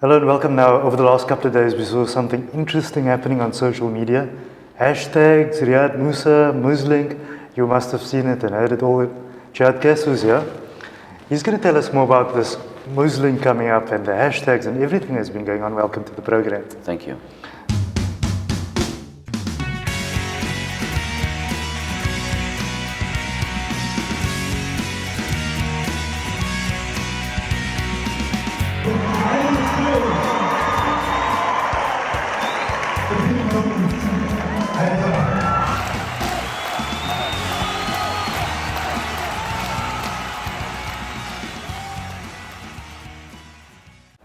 Hello and welcome. Now, over the last couple of days, we saw something interesting happening on social media. Hashtags, Riyad Musa, Muslink, you must have seen it and heard it all. Jehad Kasu is here. He's going to tell us more about this Muslink coming up and the hashtags and everything that's been going on. Welcome to the program. Thank you.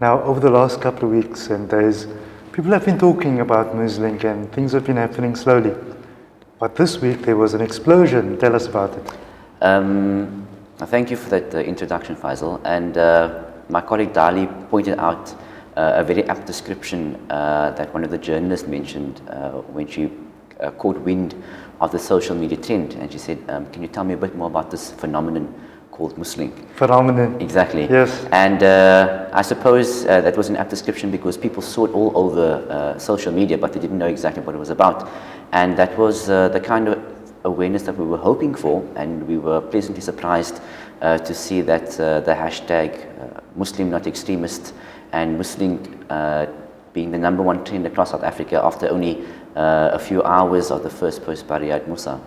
Now, over the last couple of weeks and days, people have been talking about Muslink and things have been happening slowly. But this week there was an explosion. Tell us about it. Thank you for that introduction, Faizal. And my colleague Dali pointed out a very apt description that one of the journalists mentioned when she caught wind of the social media trend. And she said, can you tell me a bit more about this phenomenon called Muslink? Phenomenon. Exactly. Yes. And I suppose that was an apt description because people saw it all over social media, but they didn't know exactly what it was about. And that was the kind of awareness that we were hoping for, and we were pleasantly surprised to see that the hashtag Muslim not extremist and Muslink being the #1 trend across South Africa after only a few hours of the first post by Riyad Musa.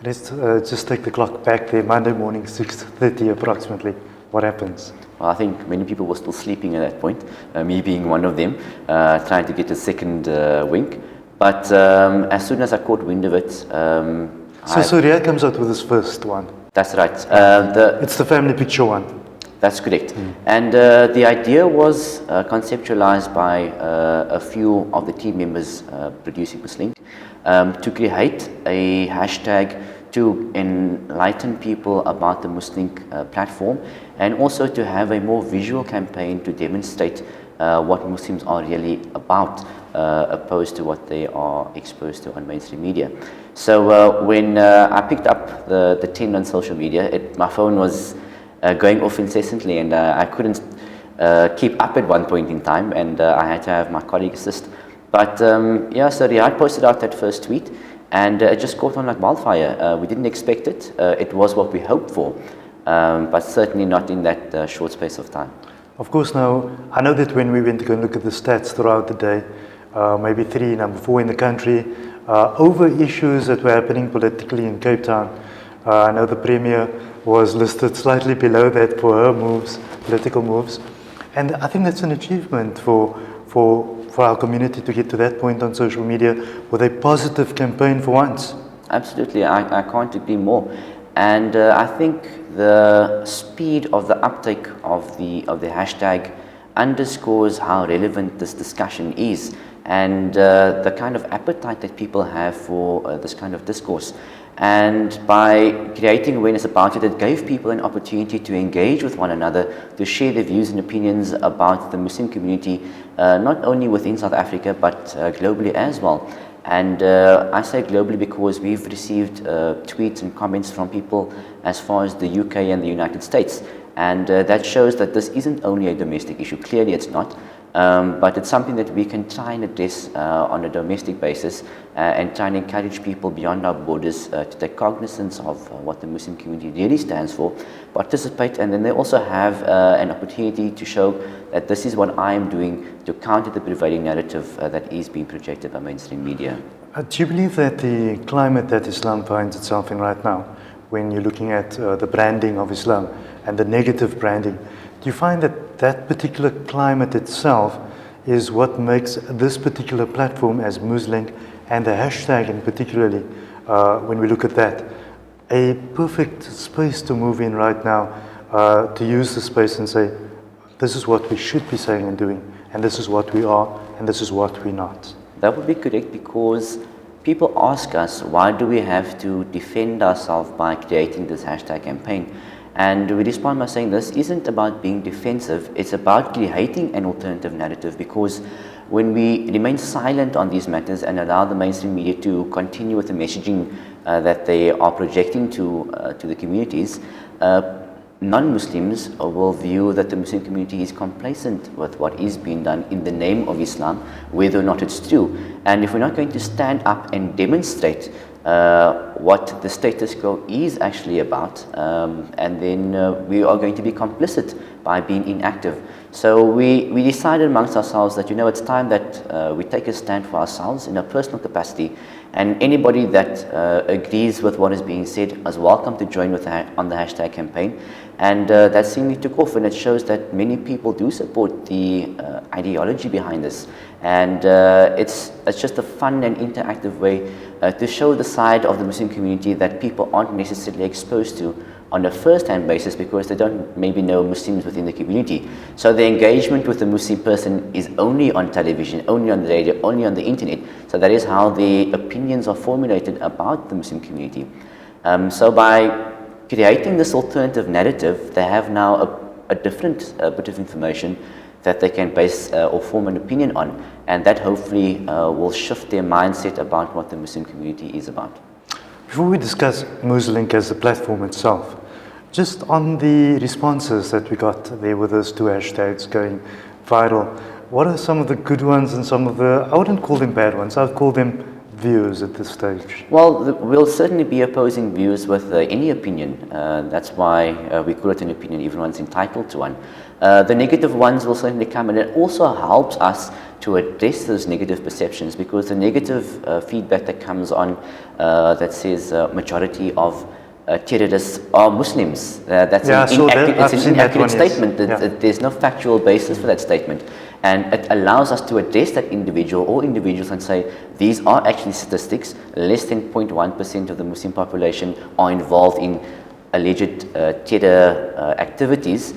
Let's just take the clock back there, Monday morning, 6:30 approximately. What happens? Well, I think many people were still sleeping at that point, me being one of them, trying to get a second wink. But as soon as I caught wind of it... So Riyad comes out with his first one. That's right. It's the family picture one. That's correct. And the idea was conceptualized by a few of the team members producing Muslink to create a hashtag to enlighten people about the Muslink platform, and also to have a more visual campaign to demonstrate what Muslims are really about, opposed to what they are exposed to on mainstream media. So when I picked up the trend on social media, my phone was going off incessantly, and I couldn't keep up at one point in time, and I had to have my colleague assist. But yeah, so Riyad posted out that first tweet, and it just caught on like wildfire. We didn't expect it. It was what we hoped for, but certainly not in that short space of time. Of course, now, I know that when we went to go and look at the stats throughout the day, maybe number 4 in the country, over issues that were happening politically in Cape Town. I know the Premier was listed slightly below that for her moves, political moves. And I think that's an achievement for our community to get to that point on social media with a positive campaign for once. Absolutely, I can't agree more. And I think the speed of the uptake of the hashtag underscores how relevant this discussion is, and the kind of appetite that people have for this kind of discourse. And by creating awareness about it, it gave people an opportunity to engage with one another, to share their views and opinions about the Muslim community, not only within South Africa, but globally as well. And I say globally because we've received tweets and comments from people as far as the UK and the United States. And that shows that this isn't only a domestic issue. Clearly it's not. But it's something that we can try and address on a domestic basis and try and encourage people beyond our borders to take cognizance of what the Muslim community really stands for, participate, and then they also have an opportunity to show that this is what I am doing to counter the prevailing narrative that is being projected by mainstream media. Do you believe that the climate that Islam finds itself in right now, when you're looking at the branding of Islam and the negative branding, do you find that that particular climate itself is what makes this particular platform as Muslink and the hashtag in particularly, when we look at that, a perfect space to move in right now, to use the space and say, this is what we should be saying and doing, and this is what we are, and this is what we're not? That would be correct, because people ask us, why do we have to defend ourselves by creating this hashtag campaign? And we respond by saying this isn't about being defensive, it's about creating an alternative narrative, because when we remain silent on these matters and allow the mainstream media to continue with the messaging that they are projecting to the communities, non-Muslims will view that the Muslim community is complacent with what is being done in the name of Islam, whether or not it's true. And if we're not going to stand up and demonstrate what the status quo is actually about, and then we are going to be complicit by being inactive. So we decided amongst ourselves that, it's time that we take a stand for ourselves in a personal capacity, and anybody that agrees with what is being said is welcome to join on the hashtag campaign. And that seemingly took off, and it shows that many people do support the ideology behind this. And it's just a fun and interactive way to show the side of the Muslim community that people aren't necessarily exposed to on a first-hand basis, because they don't maybe know Muslims within the community. So the engagement with the Muslim person is only on television, only on the radio, only on the internet. So that is how the opinions are formulated about the Muslim community. So by creating this alternative narrative, they have now a different bit of information that they can base or form an opinion on, and that hopefully will shift their mindset about what the Muslim community is about. Before we discuss Muslink as the platform itself, just on the responses that we got there with those two hashtags going viral, what are some of the good ones and some of the, I wouldn't call them bad ones, I would call them views at this stage? Well, we'll certainly be opposing views with any opinion. That's why we call it an opinion, everyone's entitled to one. The negative ones will certainly come, and it also helps us to address those negative perceptions, because the negative feedback that comes on that says majority of terrorists are Muslims. That's an inaccurate statement. There's no factual basis for that statement. And it allows us to address that individual or individuals and say, these are actually statistics. Less than 0.1% of the Muslim population are involved in alleged terror activities.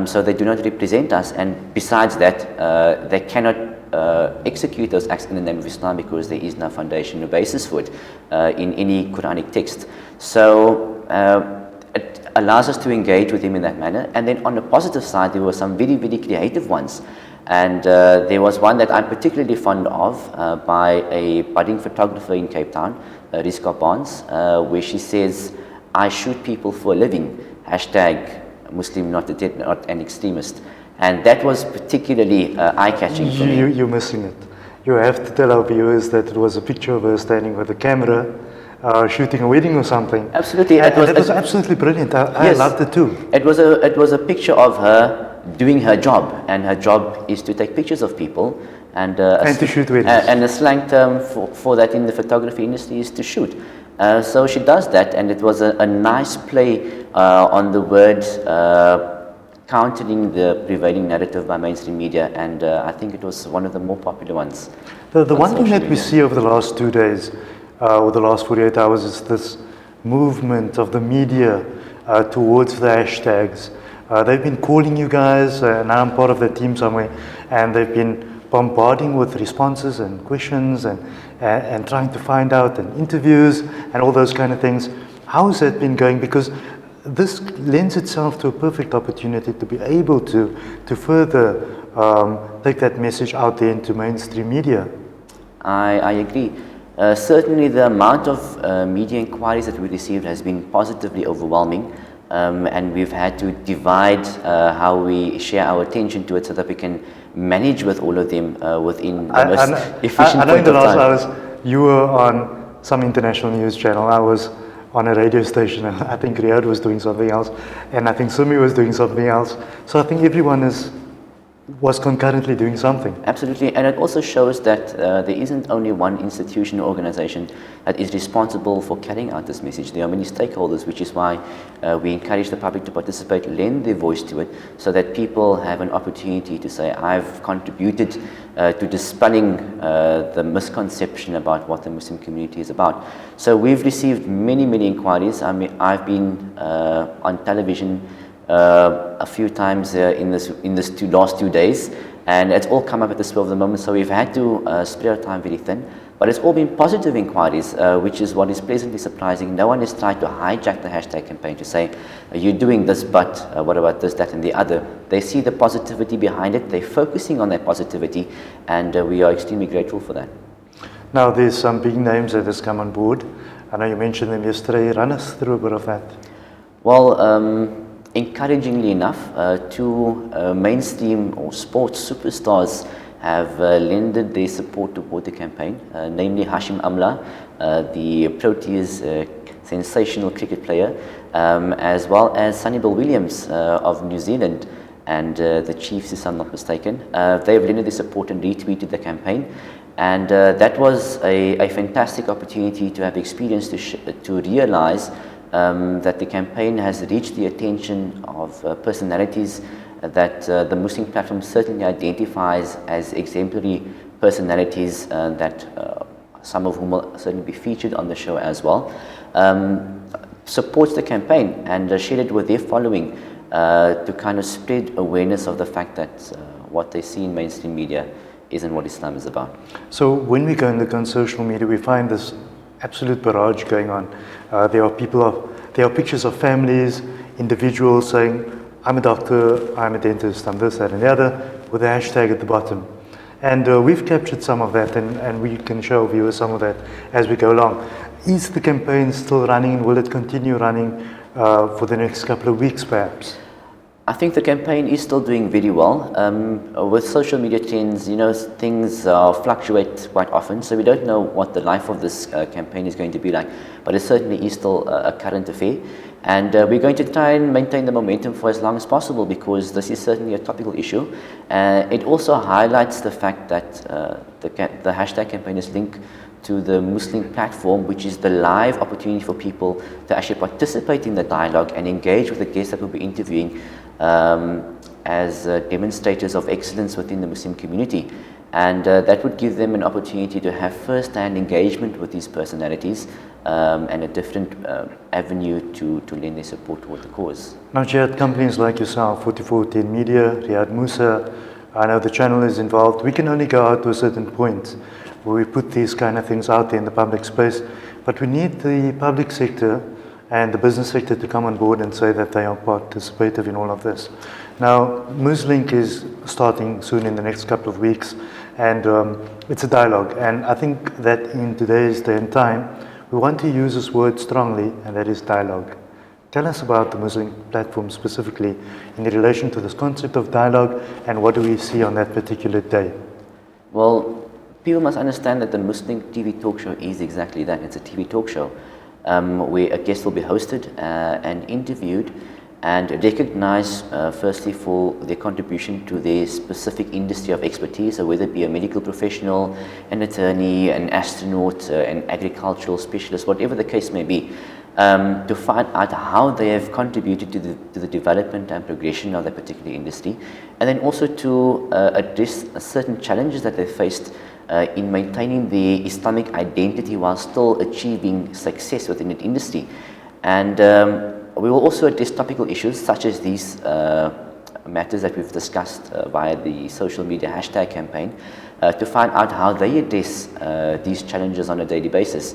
So they do not represent us. And besides that, they cannot execute those acts in the name of Islam, because there is no foundation or basis for it in any Quranic text. So it allows us to engage with him in that manner. And then on the positive side, there were some very, very creative ones. And there was one that I'm particularly fond of by a budding photographer in Cape Town, Rizka Barnes, where she says, "I shoot people for a living, hashtag Muslim not an extremist." And that was particularly eye-catching for me. You're missing it. You have to tell our viewers that it was a picture of her standing with a camera, shooting a wedding or something. Absolutely. It was absolutely brilliant. I loved it too. It was a picture of her doing her job, and her job is to take pictures of people, and to shoot weddings. And the slang term for that in the photography industry is to shoot. So she does that, and it was a nice play on the word, countering the prevailing narrative by mainstream media, and I think it was one of the more popular ones. The one thing that we see over the last 2 days, or the last 48 hours, is this movement of the media towards the hashtags. They've been calling you guys, and I'm part of the team somewhere, and they've been bombarding with responses and questions and trying to find out, and interviews and all those kind of things. How has that been going? Because this lends itself to a perfect opportunity to be able to further take that message out there into mainstream media. I agree. Certainly the amount of media inquiries that we received has been positively overwhelming. And we've had to divide how we share our attention to it so that we can manage with all of them within the most efficient point of time. I know in the last hours you were on some international news channel. I was on a radio station, and I think Riyadh was doing something else, and I think Sumi was doing something else. So I think everyone was concurrently doing something. Absolutely, and it also shows that there isn't only one institution or organization that is responsible for carrying out this message. There are many stakeholders, which is why we encourage the public to participate, lend their voice to it, so that people have an opportunity to say, I've contributed to dispelling the misconception about what the Muslim community is about. So we've received many, many inquiries. I mean, I've been on television a few times in this last 2 days, and it's all come up at the spur of the moment, so we've had to spread our time very thin. But it's all been positive inquiries, which is what is pleasantly surprising. No one has tried to hijack the hashtag campaign to say, you're doing this, but what about this, that and the other. They see the positivity behind it, they're focusing on that positivity, and we are extremely grateful for that. Now there's some big names that has come on board. I know you mentioned them yesterday. Run us through a bit of that. Well, encouragingly enough, two mainstream or sports superstars have lended their support toward the campaign, namely Hashim Amla, the Proteas sensational cricket player, as well as Sunnybill Williams of New Zealand, and the Chiefs, if I'm not mistaken. They have lended their support and retweeted the campaign. And that was a fantastic opportunity to have experience to realize that the campaign has reached the attention of personalities that the Muslink platform certainly identifies as exemplary personalities that some of whom will certainly be featured on the show as well, supports the campaign and shared it with their following to kind of spread awareness of the fact that what they see in mainstream media isn't what Islam is about. So when we go and look on social media, we find this absolute barrage going on. There are pictures of families, individuals saying, I'm a doctor, I'm a dentist, I'm this, that, and the other, with a hashtag at the bottom. And we've captured some of that, and we can show viewers some of that as we go along. Is the campaign still running, and will it continue running for the next couple of weeks, perhaps? I think the campaign is still doing very well. With social media trends, things fluctuate quite often, so we don't know what the life of this campaign is going to be like, but it certainly is still a current affair. And we're going to try and maintain the momentum for as long as possible, because this is certainly a topical issue. It also highlights the fact that the hashtag campaign is linked to the Muslink platform, which is the live opportunity for people to actually participate in the dialogue and engage with the guests that we'll be interviewing as demonstrators of excellence within the Muslim community. And that would give them an opportunity to have first-hand engagement with these personalities and a different avenue to lend their support toward the cause. Now, Jehad, companies like yourself, 4410 Media, Riyad Musa, I know the channel is involved. We can only go out to a certain point where we put these kind of things out there in the public space, but we need the public sector and the business sector to come on board and say that they are participative in all of this. Now, Muslink is starting soon in the next couple of weeks, and it's a dialogue. And I think that in today's day and time, we want to use this word strongly, and that is dialogue. Tell us about the Muslink platform specifically in relation to this concept of dialogue, and what do we see on that particular day? Well, people must understand that the Muslink TV talk show is exactly that. It's a TV talk show where a guest will be hosted and interviewed and recognized firstly for their contribution to their specific industry of expertise, so whether it be a medical professional, an attorney, an astronaut, an agricultural specialist, whatever the case may be, to find out how they have contributed to the development and progression of that particular industry, and then also to address certain challenges that they faced in maintaining the Islamic identity while still achieving success within that industry. And we will also address topical issues such as these matters that we've discussed via the social media hashtag campaign to find out how they address these challenges on a daily basis.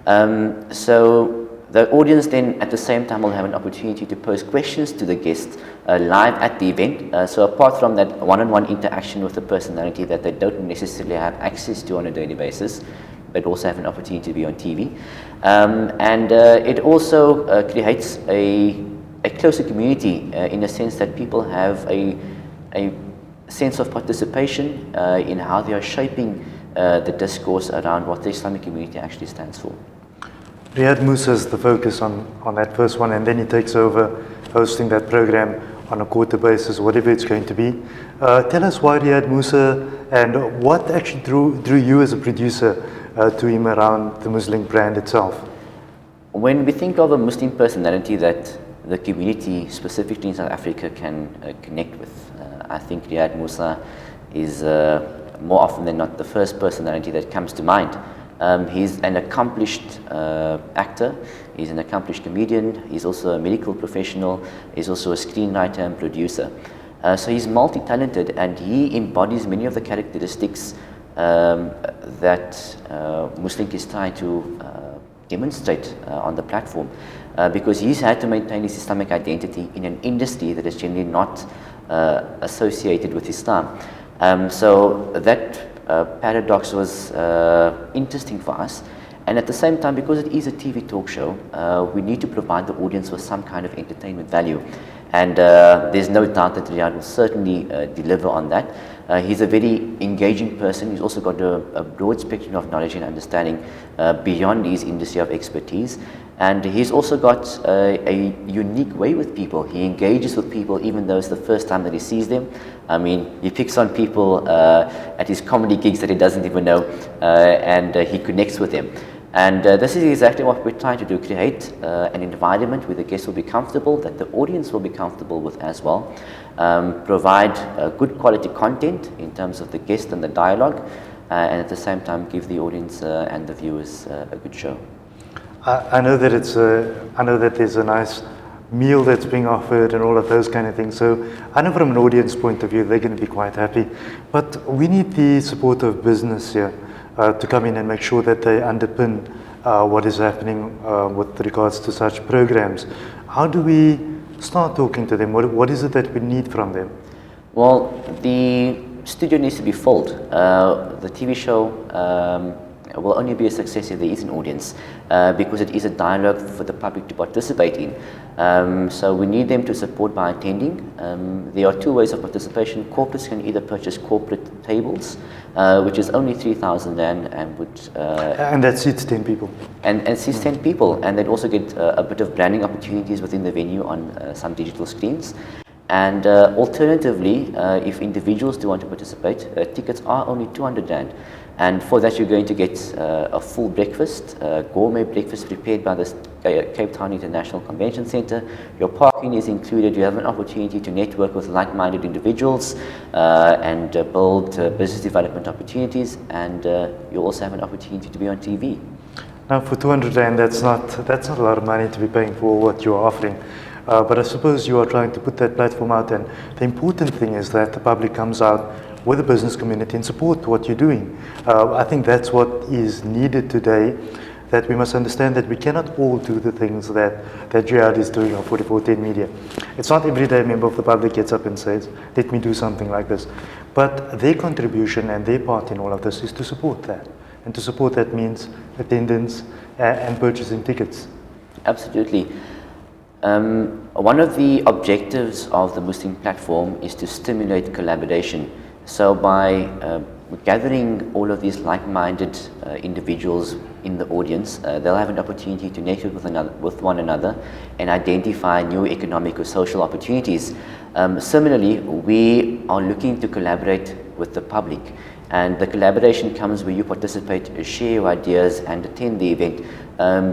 So the audience then at the same time will have an opportunity to pose questions to the guests live at the event. So apart from that one-on-one interaction with the personality that they don't necessarily have access to on a daily basis, but also have an opportunity to be on TV. And it also creates a closer community in a sense that people have a sense of participation in how they are shaping the discourse around what the Islamic community actually stands for. Riyad Musa is the focus on that first one, and then he takes over hosting that program on a quarter basis, whatever it's going to be. Tell us why Riyad Musa, and what actually drew you as a producer to him around the Muslink brand itself. When we think of a Muslim personality that the community, specifically in South Africa, can connect with, I think Riyad Musa is more often than not the first personality that comes to mind. He's an accomplished actor, he's an accomplished comedian, he's also a medical professional, he's also a screenwriter and producer. So he's multi-talented, and he embodies many of the characteristics that Muslink is trying to demonstrate on the platform, because he's had to maintain his Islamic identity in an industry that is generally not associated with Islam. So that paradox was interesting for us, and at the same time, because it is a TV talk show, we need to provide the audience with some kind of entertainment value. And there's no doubt that Jehad will certainly deliver on that. He's a very engaging person. He's also got a broad spectrum of knowledge and understanding beyond his industry of expertise. And he's also got a unique way with people. He engages with people even though it's the first time that he sees them. I mean, he picks on people at his comedy gigs that he doesn't even know, and he connects with them. And this is exactly what we're trying to do, create an environment where the guests will be comfortable, that the audience will be comfortable with as well, provide good quality content in terms of the guest and the dialogue, and at the same time give the audience and the viewers a good show. I know that I know that there's a nice meal that's being offered and all of those kind of things. So I know from an audience point of view, they're going to be quite happy. But we need the support of business here to come in and make sure that they underpin what is happening with regards to such programs. How do we start talking to them? What is it that we need from them? Well, the studio needs to be filled. The TV show will only be a success if there is an audience, because it is a dialogue for the public to participate in. So we need them to support by attending. There are two ways of participation. Corporates can either purchase corporate tables, which is only 3,000 rand and would... and that seats 10 people. And seats 10 people, and they'd also get a bit of branding opportunities within the venue on some digital screens. And alternatively, if individuals do want to participate, tickets are only 200 rand. And for that, you're going to get a full breakfast, gourmet breakfast prepared by the Cape Town International Convention Centre. Your parking is included. You have an opportunity to network with like-minded individuals and build business development opportunities. And you also have an opportunity to be on TV. Now, for 200 rand, that's not a lot of money to be paying for what you are offering. But I suppose you are trying to put that platform out, and the important thing is that the public comes out with the business community and support what you're doing. I think that's what is needed today, that we must understand that we cannot all do the things that Jehad is doing on 4410 Media. It's not every day a member of the public gets up and says, let me do something like this. But their contribution and their part in all of this is to support that. And to support that means attendance and purchasing tickets. Absolutely. One of the objectives of the Muslink platform is to stimulate collaboration. So by gathering all of these like-minded individuals in the audience, they'll have an opportunity to network with one another and identify new economic or social opportunities. Similarly, we are looking to collaborate with the public, and the collaboration comes where you participate, share your ideas and attend the event,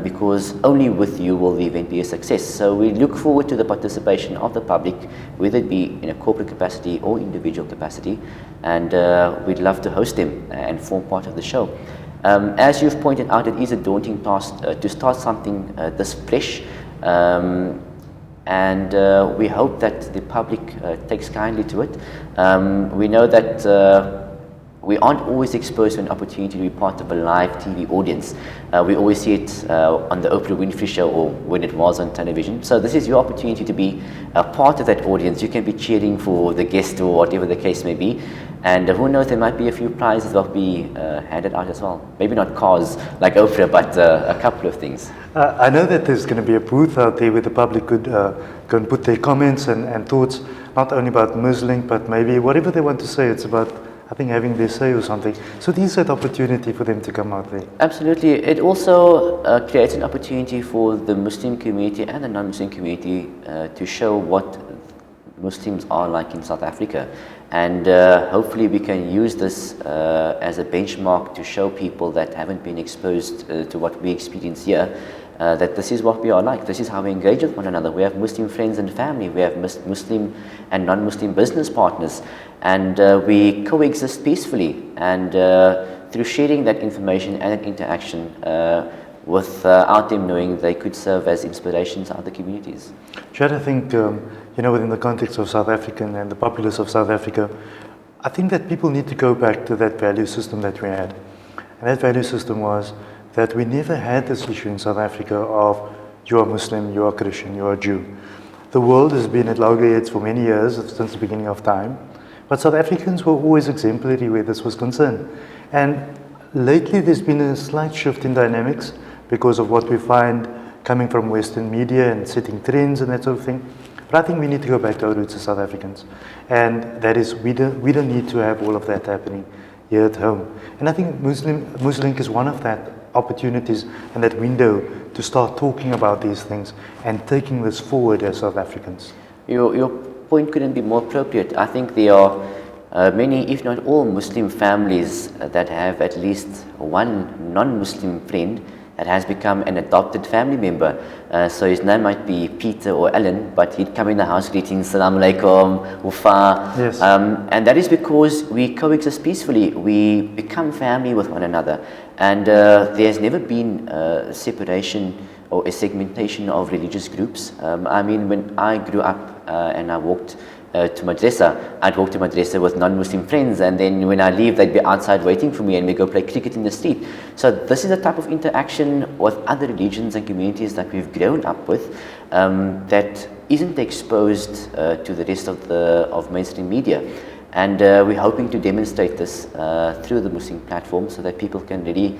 because only with you will the event be a success. So we look forward to the participation of the public, whether it be in a corporate capacity or individual capacity, and we'd love to host them and form part of the show. As you've pointed out, it is a daunting task to start something this fresh, and we hope that the public takes kindly to it. We know that we aren't always exposed to an opportunity to be part of a live TV audience. We always see it on the Oprah Winfrey Show or when it was on television. So this is your opportunity to be a part of that audience. You can be cheering for the guest or whatever the case may be. And who knows, there might be a few prizes that will be handed out as well. Maybe not cars like Oprah, but a couple of things. I know that there's going to be a booth out there where the public could go and put their comments and thoughts, not only about Muslink, but maybe whatever they want to say. It's about, I think, having their say or something. So there's that opportunity for them to come out there. Absolutely. It also creates an opportunity for the Muslim community and the non-Muslim community to show what Muslims are like in South Africa. And hopefully we can use this as a benchmark to show people that haven't been exposed to what we experience here, that this is what we are like, this is how we engage with one another. We have Muslim friends and family, we have Muslim and non-Muslim business partners, and we coexist peacefully. And through sharing that information and that interaction, without them knowing, they could serve as inspirations to other communities. Jehad, I think, within the context of South African and the populace of South Africa, I think that people need to go back to that value system that we had. And that value system was that we never had this issue in South Africa of you are Muslim, you are Christian, you are Jew. The world has been at loggerheads for many years, since the beginning of time, but South Africans were always exemplary where this was concerned. And lately there's been a slight shift in dynamics because of what we find coming from Western media and setting trends and that sort of thing. But I think we need to go back to our roots as South Africans. And that is, we don't need to have all of that happening here at home. And I think Muslink is one of that opportunities and that window to start talking about these things and taking this forward as South Africans. Your point couldn't be more appropriate. I think there are many, if not all, Muslim families that have at least one non-Muslim friend that has become an adopted family member. So his name might be Peter or Alan, but he'd come in the house greeting, Salaam alaikum, Ufa. Yes. And that is because we coexist peacefully. We become family with one another. And there's never been a separation or a segmentation of religious groups. I mean, when I grew up and I walked to madrasa, I'd walk to madrasa with non-Muslim friends, and then when I leave, they'd be outside waiting for me, and we go play cricket in the street. So this is a type of interaction with other religions and communities that we've grown up with that isn't exposed to the rest of mainstream media. And we're hoping to demonstrate this through the Muslink platform so that people can really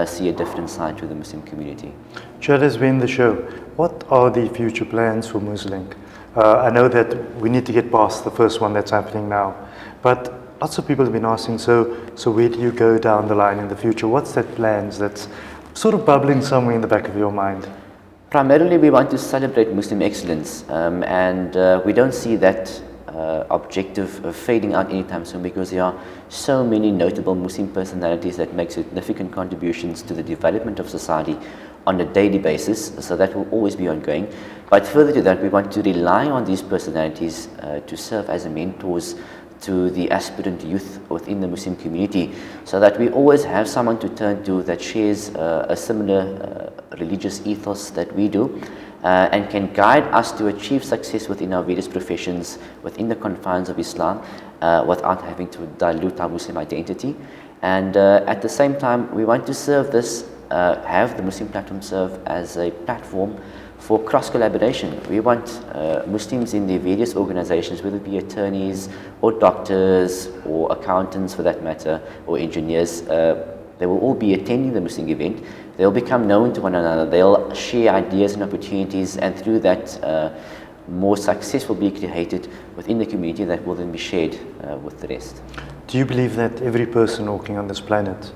see a different side to the Muslim community. Jehad has been the show. What are the future plans for Muslink? I know that we need to get past the first one that's happening now, but lots of people have been asking, so where do you go down the line in the future? What's that plans that's sort of bubbling somewhere in the back of your mind? Primarily, we want to celebrate Muslim excellence, and we don't see that objective fading out anytime soon, because there are so many notable Muslim personalities that make significant contributions to the development of society on a daily basis, so that will always be ongoing. But further to that, we want to rely on these personalities to serve as mentors to the aspirant youth within the Muslim community, so that we always have someone to turn to that shares a similar religious ethos that we do, and can guide us to achieve success within our various professions within the confines of Islam without having to dilute our Muslim identity. And at the same time, we want to serve this, have the Muslim platform serve as a platform for cross-collaboration. We want Muslims in their various organizations, whether it be attorneys or doctors or accountants for that matter, or engineers, they will all be attending the Muslim event. They'll become known to one another, they'll share ideas and opportunities, and through that more success will be created within the community that will then be shared with the rest. Do you believe that every person walking on this planet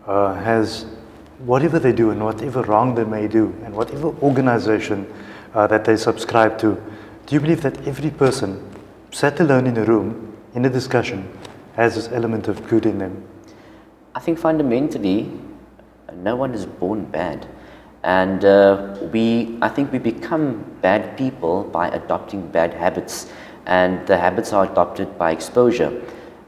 has, whatever they do and whatever wrong they may do and whatever organization that they subscribe to, do you believe that every person sat alone in a room in a discussion has this element of good in them? I think fundamentally no one is born bad, and I think we become bad people by adopting bad habits, and the habits are adopted by exposure.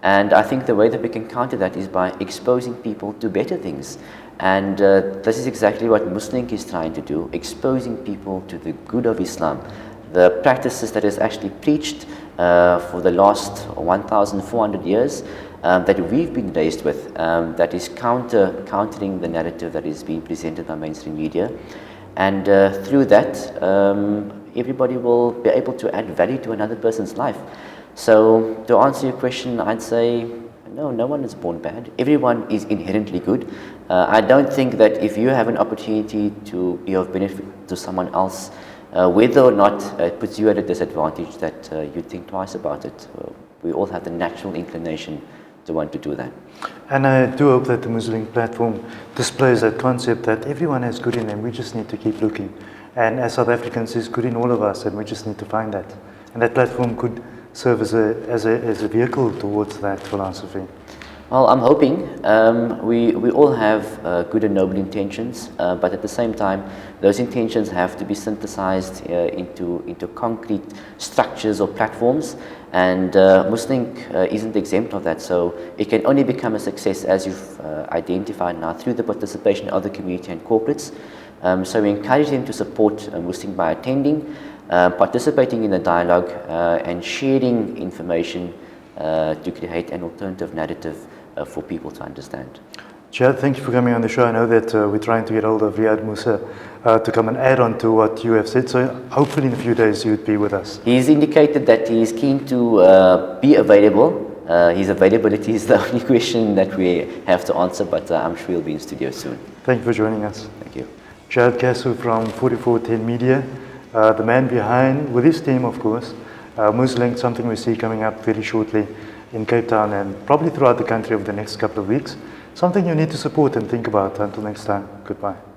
And I think the way that we can counter that is by exposing people to better things. And this is exactly what Muslink is trying to do, exposing people to the good of Islam, the practices that is actually preached for the last 1,400 years that we've been raised with, that is countering the narrative that is being presented by mainstream media. And through that, everybody will be able to add value to another person's life. So to answer your question, I'd say no one is born bad. Everyone is inherently good. I don't think that if you have an opportunity to be of benefit to someone else, whether or not it puts you at a disadvantage, that you think twice about it. We all have the natural inclination to want to do that. And I do hope that the Muslink platform displays that concept that everyone has good in them. We just need to keep looking. And as South Africans, there's good in all of us, and we just need to find that. And that platform could serve as a vehicle towards that philosophy. Well, I'm hoping. We all have good and noble intentions, but at the same time, those intentions have to be synthesized into concrete structures or platforms, and Muslink isn't exempt of that. So it can only become a success, as you've identified now, through the participation of the community and corporates. So we encourage them to support Muslink by attending, participating in the dialogue, and sharing information to create an alternative narrative for people to understand. Jehad, thank you for coming on the show. I know that we're trying to get hold of Riyad Musa to come and add on to what you have said, so hopefully in a few days you would be with us. He's indicated that he is keen to be available. His availability is the only question that we have to answer, but I'm sure he'll be in studio soon. Thank you for joining us. Thank you. Jehad Kasu from 4410 Media. the man behind, with his team of course, Muslink, something we see coming up very shortly in Cape Town and probably throughout the country over the next couple of weeks. Something you need to support and think about. Until next time, goodbye.